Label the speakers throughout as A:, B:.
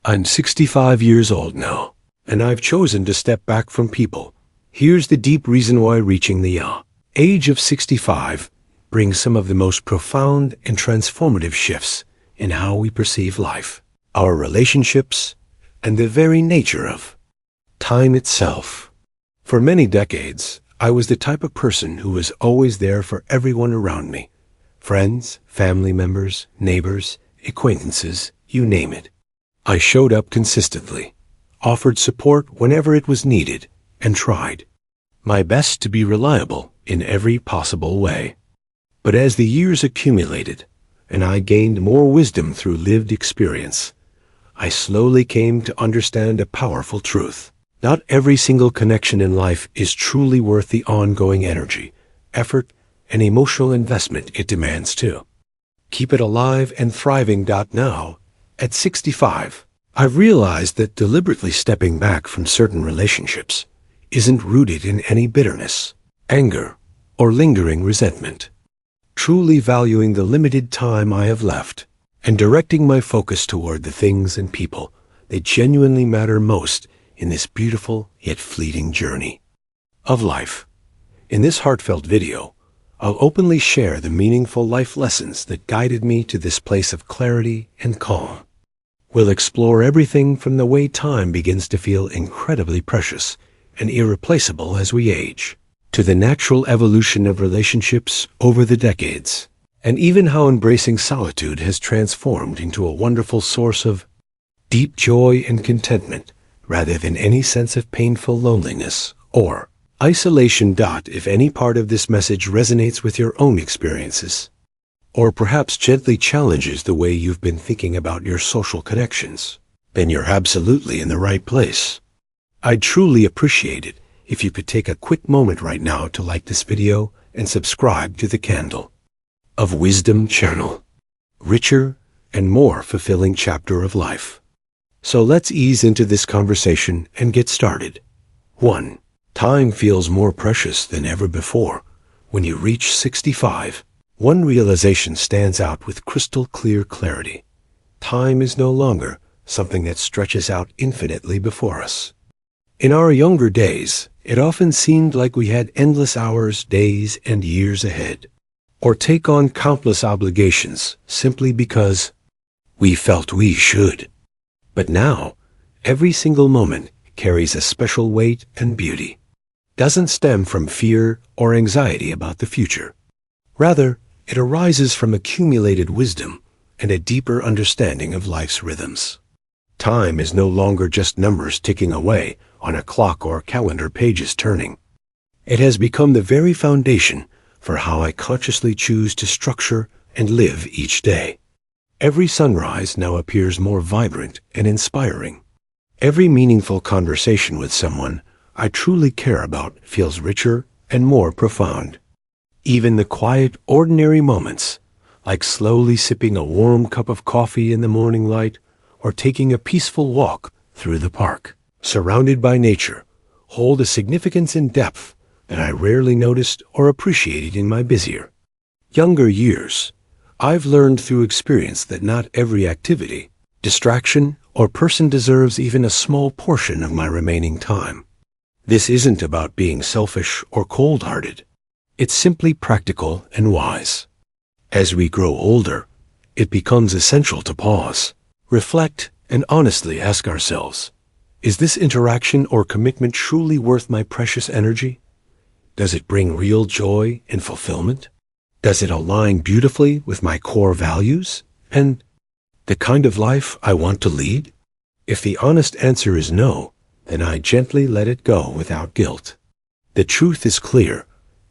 A: I'm 65 years old now, and I've chosen to step back from people. Here's the deep reason why reaching the age of 65 brings some of the most profound and transformative shifts in how we perceive life, our relationships, and the very nature of time itself. For many decades, I was the type of person who was always there for everyone around me. Friends, family members, neighbors, acquaintances, you name it. I showed up consistently, offered support whenever it was needed, and tried my best to be reliable in every possible way. But as the years accumulated, and I gained more wisdom through lived experience, I slowly came to understand a powerful truth. Not every single connection in life is truly worth the ongoing energy, effort, and emotional investment it demands too. Keep it alive and thriving. Now, at 65, I've realized that deliberately stepping back from certain relationships isn't rooted in any bitterness, anger, or lingering resentment. Truly valuing the limited time I have left and directing my focus toward the things and people that genuinely matter most in this beautiful yet fleeting journey of life. In this heartfelt video, I'll openly share the meaningful life lessons that guided me to this place of clarity and calm. We'll explore everything from the way time begins to feel incredibly precious and irreplaceable as we age, to the natural evolution of relationships over the decades, and even how embracing solitude has transformed into a wonderful source of deep joy and contentment rather than any sense of painful loneliness or isolation. If any part of this message resonates with your own experiences, or perhaps gently challenges the way you've been thinking about your social connections, then you're absolutely in the right place. I'd truly appreciate it if you could take a quick moment right now to like this video and subscribe to the Candle of Wisdom channel. Richer and more fulfilling chapter of life. So let's ease into this conversation and get started. 1. Time feels more precious than ever before when you reach 65. One realization stands out with crystal clear clarity. Time is no longer something that stretches out infinitely before us. In our younger days, it often seemed like we had endless hours, days, and years ahead, or take on countless obligations simply because we felt we should. But now, every single moment carries a special weight and beauty. Doesn't stem from fear or anxiety about the future. Rather, it arises from accumulated wisdom and a deeper understanding of life's rhythms. Time is no longer just numbers ticking away on a clock or calendar pages turning. It has become the very foundation for how I consciously choose to structure and live each day. Every sunrise now appears more vibrant and inspiring. Every meaningful conversation with someone I truly care about feels richer and more profound. Even the quiet, ordinary moments, like slowly sipping a warm cup of coffee in the morning light or taking a peaceful walk through the park, surrounded by nature, hold a significance and depth that I rarely noticed or appreciated in my busier, younger years. I've learned through experience that not every activity, distraction, or person deserves even a small portion of my remaining time. This isn't about being selfish or cold-hearted. It's simply practical and wise. As we grow older, it becomes essential to pause, reflect, and honestly ask ourselves, is this interaction or commitment truly worth my precious energy? Does it bring real joy and fulfillment? Does it align beautifully with my core values and the kind of life I want to lead? If the honest answer is no, then I gently let it go without guilt. The truth is clear.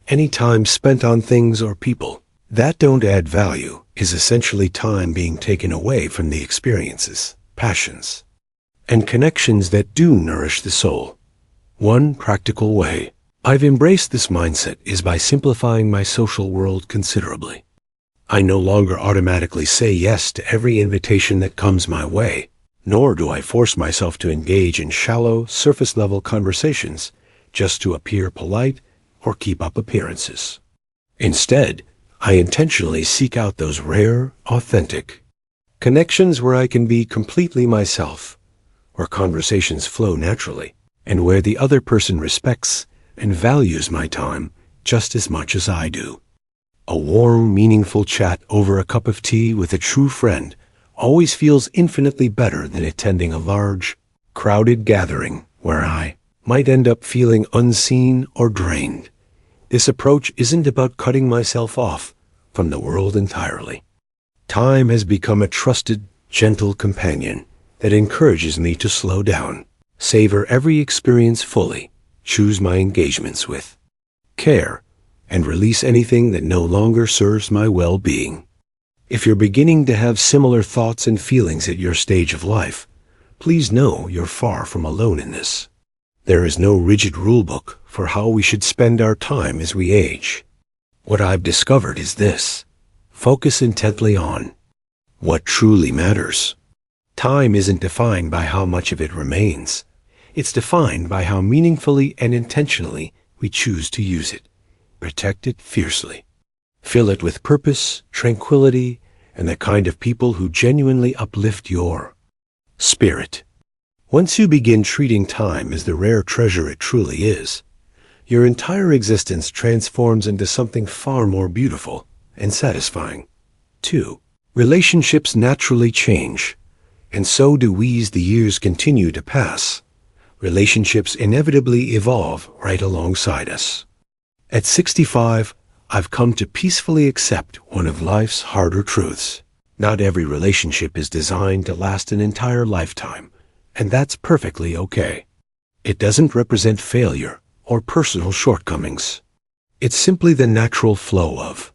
A: Any time spent on things or people that don't add value is essentially time being taken away from the experiences, passions, and connections that do nourish the soul. One practical way I've embraced this mindset is by simplifying my social world considerably. I no longer automatically say yes to every invitation that comes my way, nor do I force myself to engage in shallow, surface-level conversations just to appear polite or keep up appearances. Instead, I intentionally seek out those rare, authentic connections where I can be completely myself where conversations flow naturally, and where the other person respects and values my time just as much as I do. A warm, meaningful chat over a cup of tea with a true friend always feels infinitely better than attending a large, crowded gathering where I might end up feeling unseen or drained. This approach isn't about cutting myself off from the world entirely. Time has become a trusted, gentle companion that encourages me to slow down, savor every experience fully, choose my engagements with care, and release anything that no longer serves my well-being. If you're beginning to have similar thoughts and feelings at your stage of life, please know you're far from alone in this. There is no rigid rulebook for how we should spend our time as we age. What I've discovered is this: focus intently on what truly matters. Time isn't defined by how much of it remains. It's defined by how meaningfully and intentionally we choose to use it. Protect it fiercely. Fill it with purpose, tranquility, and the kind of people who genuinely uplift your spirit. Once you begin treating time as the rare treasure it truly is, your entire existence transforms into something far more beautiful and satisfying. 2. Relationships naturally change, and so do we as the years continue to pass. Relationships inevitably evolve right alongside us. At 65, I've come to peacefully accept one of life's harder truths. Not every relationship is designed to last an entire lifetime, and that's perfectly okay. It doesn't represent failure or personal shortcomings. It's simply the natural flow of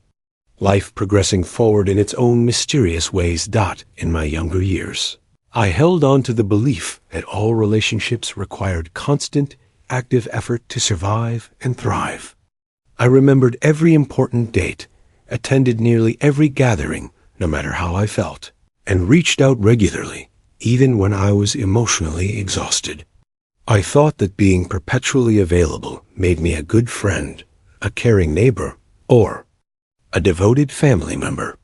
A: life progressing forward in its own mysterious ways. In my younger years, I held on to the belief that all relationships required constant, active effort to survive and thrive. I remembered every important date, attended nearly every gathering, no matter how I felt, and reached out regularly, even when I was emotionally exhausted. I thought that being perpetually available made me a good friend, a caring neighbor, or a devoted family member.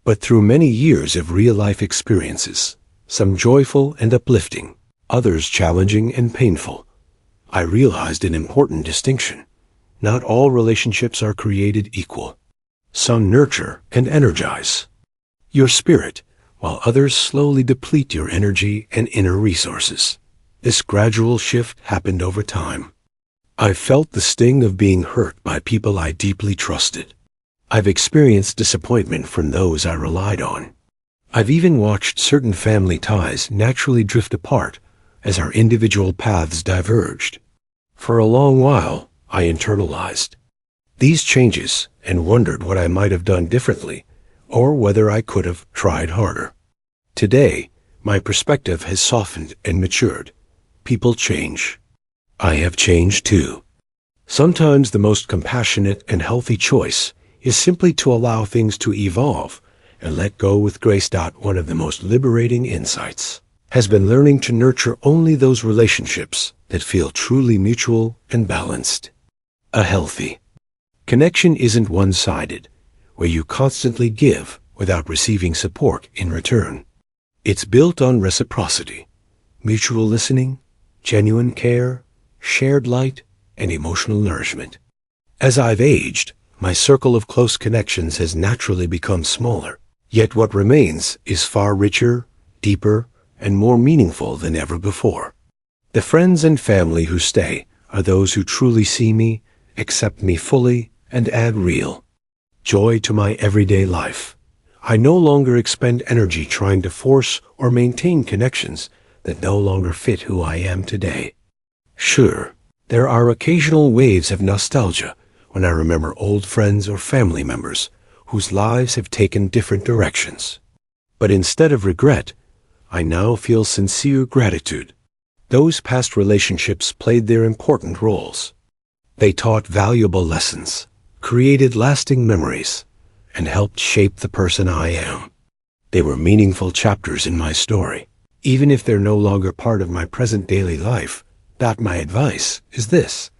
A: But through many years of real-life experiences, some joyful and uplifting, others challenging and painful, I realized an important distinction. Not all relationships are created equal. Some nurture and energize your spirit, while others slowly deplete your energy and inner resources. This gradual shift happened over time. I've felt the sting of being hurt by people I deeply trusted. I've experienced disappointment from those I relied on. I've even watched certain family ties naturally drift apart as our individual paths diverged. For a long while, I internalized these changes and wondered what I might have done differently, or whether I could have tried harder. Today, my perspective has softened and matured. People change. I have changed too. Sometimes the most compassionate and healthy choice is simply to allow things to evolve and let go with grace. One of the most liberating insights has been learning to nurture only those relationships that feel truly mutual and balanced. A healthy connection isn't one-sided, where you constantly give without receiving support in return. It's built on reciprocity, mutual listening, genuine care, shared light, and emotional nourishment. As I've aged, my circle of close connections has naturally become smaller, yet what remains is far richer, deeper, and more meaningful than ever before. The friends and family who stay are those who truly see me, accept me fully, and add real joy to my everyday life. I no longer expend energy trying to force or maintain connections that no longer fit who I am today. Sure, there are occasional waves of nostalgia when I remember old friends or family members whose lives have taken different directions. But instead of regret, I now feel sincere gratitude. Those past relationships played their important roles. They taught valuable lessons, created lasting memories, and helped shape the person I am. They were meaningful chapters in my story, even if they're no longer part of my present daily life. My advice is this: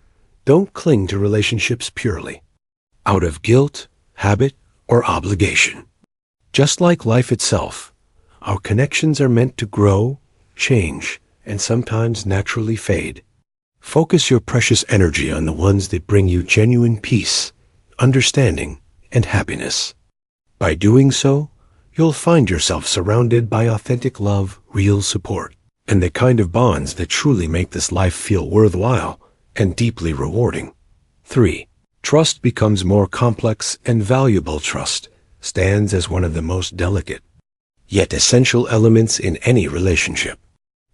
A: don't cling to relationships purely out of guilt, habit, or obligation. Just like life itself, our connections are meant to grow, change, and sometimes naturally fade. Focus your precious energy on the ones that bring you genuine peace, understanding, and happiness. By doing so, you'll find yourself surrounded by authentic love, real support, and the kind of bonds that truly make this life feel worthwhile and deeply rewarding. 3. Trust becomes more complex and valuable. Trust stands as one of the most delicate, yet essential elements in any relationship.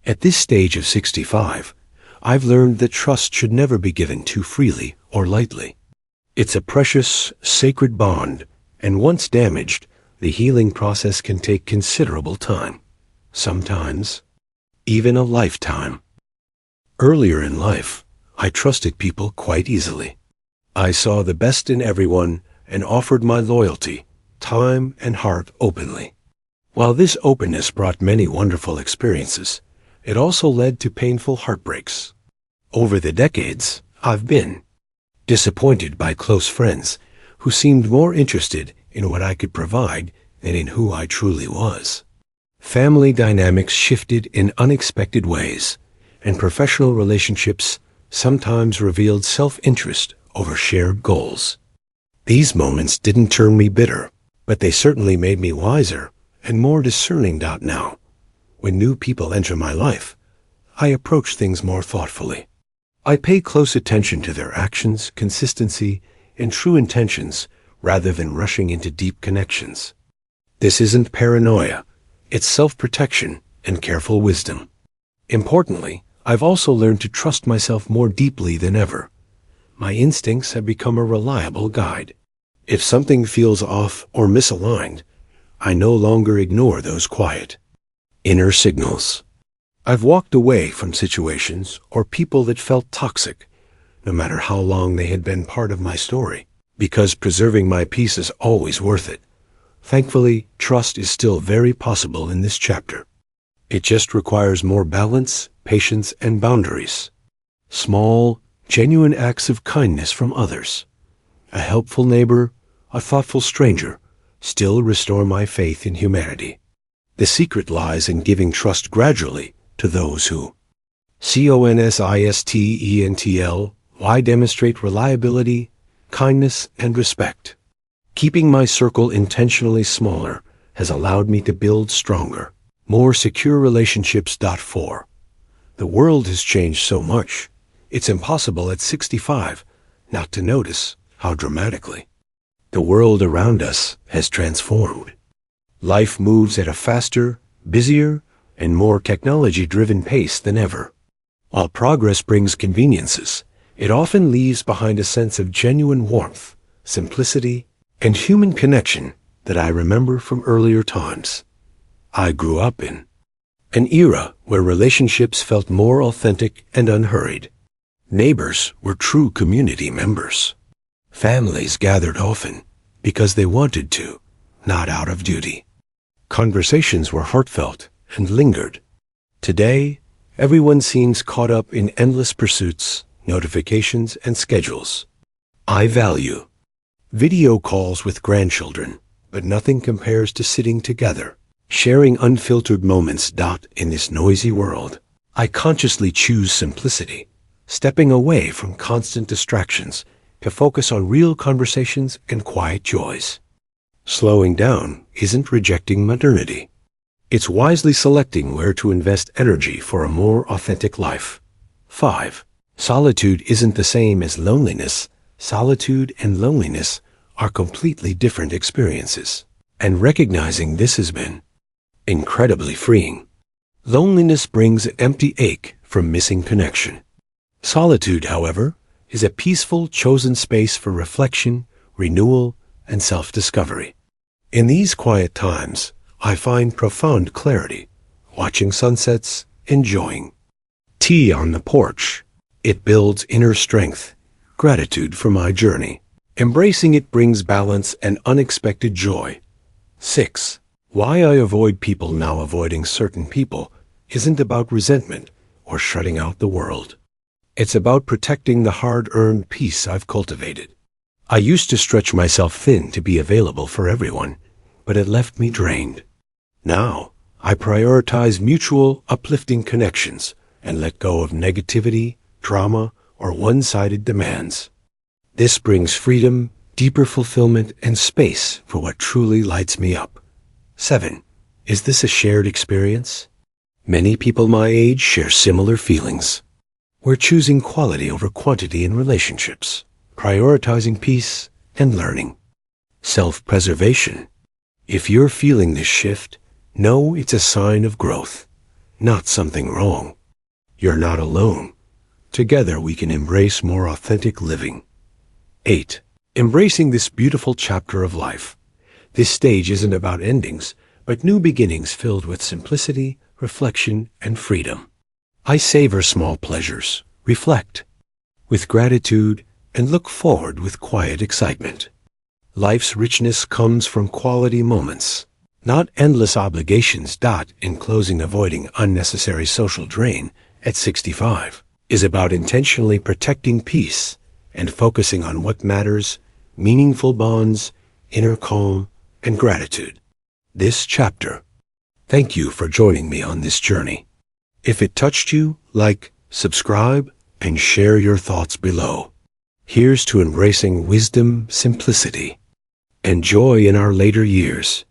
A: At this stage of 65, I've learned that trust should never be given too freely or lightly. It's a precious, sacred bond, and once damaged, the healing process can take considerable time. Sometimes, even a lifetime. Earlier in life, I trusted people quite easily. I saw the best in everyone and offered my loyalty, time, and heart openly. While this openness brought many wonderful experiences, it also led to painful heartbreaks. Over the decades, I've been disappointed by close friends who seemed more interested in what I could provide than in who I truly was. Family dynamics shifted in unexpected ways, and professional relationships sometimes revealed self-interest over shared goals. These moments didn't turn me bitter, but they certainly made me wiser and more discerning. Now, when new people enter my life, I approach things more thoughtfully. I pay close attention to their actions, consistency, and true intentions rather than rushing into deep connections. This isn't paranoia, it's self-protection and careful wisdom. Importantly, I've also learned to trust myself more deeply than ever. My instincts have become a reliable guide. If something feels off or misaligned, I no longer ignore those quiet, inner signals. I've walked away from situations or people that felt toxic, no matter how long they had been part of my story, because preserving my peace is always worth it. Thankfully, trust is still very possible in this chapter. It just requires more balance, patience, and boundaries. Small, genuine acts of kindness from others, a helpful neighbor, a thoughtful stranger, still restore my faith in humanity. The secret lies in giving trust gradually to those who consistently demonstrate reliability, kindness, and respect. Keeping my circle intentionally smaller has allowed me to build stronger, more secure relationships. 4. The world has changed so much, it's impossible at 65 not to notice how dramatically the world around us has transformed. Life moves at a faster, busier, and more technology-driven pace than ever. While progress brings conveniences, it often leaves behind a sense of genuine warmth, simplicity, and human connection that I remember from earlier times. I grew up in an era where relationships felt more authentic and unhurried. Neighbors were true community members. Families gathered often because they wanted to, not out of duty. Conversations were heartfelt and lingered. Today, everyone seems caught up in endless pursuits, notifications, and schedules. I value video calls with grandchildren, but nothing compares to sitting together, sharing unfiltered moments. In this noisy world, I consciously choose simplicity, stepping away from constant distractions to focus on real conversations and quiet joys. Slowing down isn't rejecting modernity. It's wisely selecting where to invest energy for a more authentic life. 5. Solitude isn't the same as loneliness. Solitude and loneliness are completely different experiences, and recognizing this has been incredibly freeing. Loneliness brings an empty ache from missing connection. Solitude, however, is a peaceful, chosen space for reflection, renewal, and self-discovery. In these quiet times, I find profound clarity, watching sunsets, enjoying tea on the porch. It builds inner strength, gratitude for my journey. Embracing it brings balance and unexpected joy. 6. Why I avoid people now. Avoiding certain people isn't about resentment or shutting out the world. It's about protecting the hard-earned peace I've cultivated. I used to stretch myself thin to be available for everyone, but it left me drained. Now, I prioritize mutual, uplifting connections and let go of negativity, drama, or one-sided demands. This brings freedom, deeper fulfillment, and space for what truly lights me up. 7. Is this a shared experience? Many people my age share similar feelings. We're choosing quality over quantity in relationships, prioritizing peace and learning. Self-preservation. If you're feeling this shift, know it's a sign of growth, not something wrong. You're not alone. Together we can embrace more authentic living. 8. Embracing this beautiful chapter of life. This stage isn't about endings, but new beginnings filled with simplicity, reflection, and freedom. I savor small pleasures, reflect with gratitude, and look forward with quiet excitement. Life's richness comes from quality moments, not endless obligations. In closing, avoiding unnecessary social drain at 65 is about intentionally protecting peace and focusing on what matters, meaningful bonds, inner calm, and gratitude. This chapter. Thank you for joining me on this journey. If it touched you, like, subscribe, and share your thoughts below. Here's to embracing wisdom, simplicity, and joy in our later years.